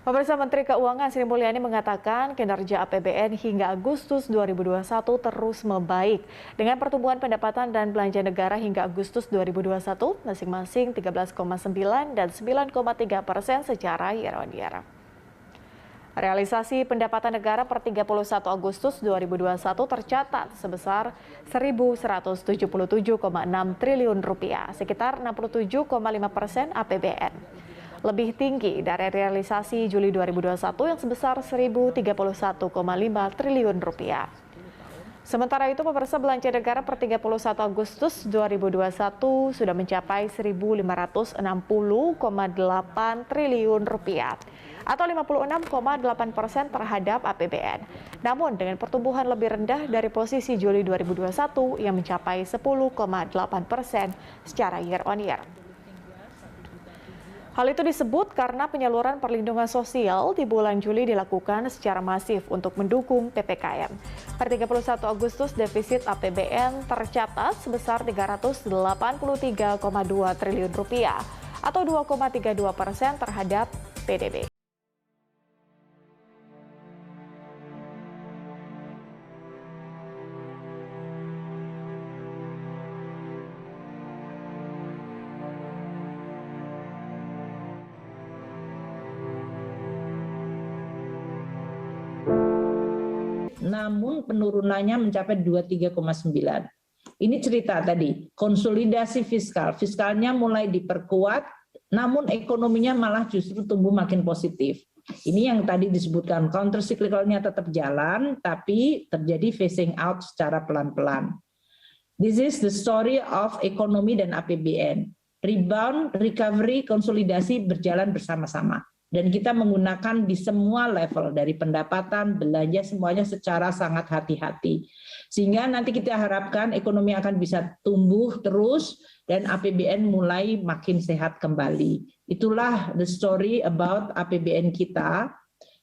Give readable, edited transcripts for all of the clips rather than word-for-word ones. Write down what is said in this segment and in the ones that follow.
Pemirsa, Menteri Keuangan Sri Mulyani mengatakan kinerja APBN hingga Agustus 2021 terus membaik dengan pertumbuhan pendapatan dan belanja negara hingga Agustus 2021 masing-masing 13,9 dan 9,3% secara year-on-year. Realisasi pendapatan negara per 31 Agustus 2021 tercatat sebesar Rp1.177,6 triliun, sekitar 67,5% APBN. Lebih tinggi dari realisasi Juli 2021 yang sebesar Rp1.031,5 triliun. Sementara itu, pemirsa, belanja negara per 31 Agustus 2021 sudah mencapai Rp1.560,8 triliun atau 56,8% terhadap APBN. Namun dengan pertumbuhan lebih rendah dari posisi Juli 2021 yang mencapai 10,8% secara year-on-year. Hal itu disebut karena penyaluran perlindungan sosial di bulan Juli dilakukan secara masif untuk mendukung PPKM. Per 31 Agustus, defisit APBN tercatat sebesar Rp383,2 triliun atau 2,32% terhadap PDB. Namun penurunannya mencapai 23,9. Ini cerita tadi, konsolidasi fiskal. Fiskalnya mulai diperkuat, namun ekonominya malah justru tumbuh makin positif. Ini yang tadi disebutkan, counter cyclicalnya tetap jalan, tapi terjadi phasing out secara pelan-pelan. This is the story of ekonomi dan APBN. Rebound, recovery, konsolidasi berjalan bersama-sama. Dan kita menggunakan di semua level, dari pendapatan, belanja, semuanya secara sangat hati-hati. Sehingga nanti kita harapkan ekonomi akan bisa tumbuh terus dan APBN mulai makin sehat kembali. Itulah the story about APBN kita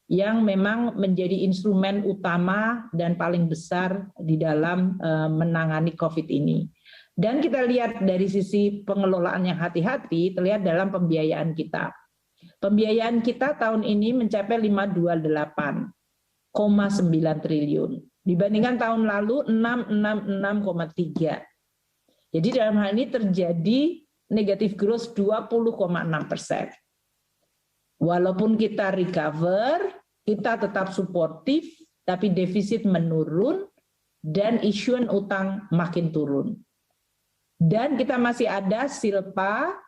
yang memang menjadi instrumen utama dan paling besar di dalam menangani COVID ini. Dan kita lihat dari sisi pengelolaan yang hati-hati, terlihat dalam pembiayaan kita. Pembiayaan kita tahun ini mencapai 528,9 triliun. Dibandingkan tahun lalu 666,3. Jadi dalam hal ini terjadi negatif growth 20,6%. Walaupun kita recover, kita tetap suportif, tapi defisit menurun dan issuance utang makin turun. Dan kita masih ada silpa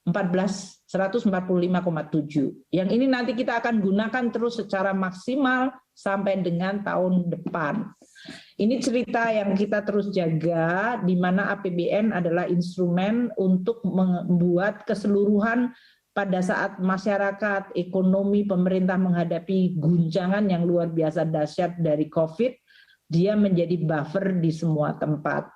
145,7. Yang ini nanti kita akan gunakan terus secara maksimal sampai dengan tahun depan. Ini cerita yang kita terus jaga, di mana APBN adalah instrumen untuk membuat keseluruhan pada saat masyarakat, ekonomi, pemerintah menghadapi guncangan yang luar biasa dahsyat dari COVID, dia menjadi buffer di semua tempat.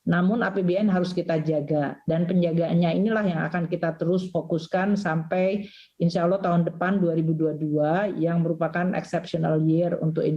Namun APBN harus kita jaga, dan penjagaannya inilah yang akan kita terus fokuskan sampai insya Allah tahun depan 2022 yang merupakan exceptional year untuk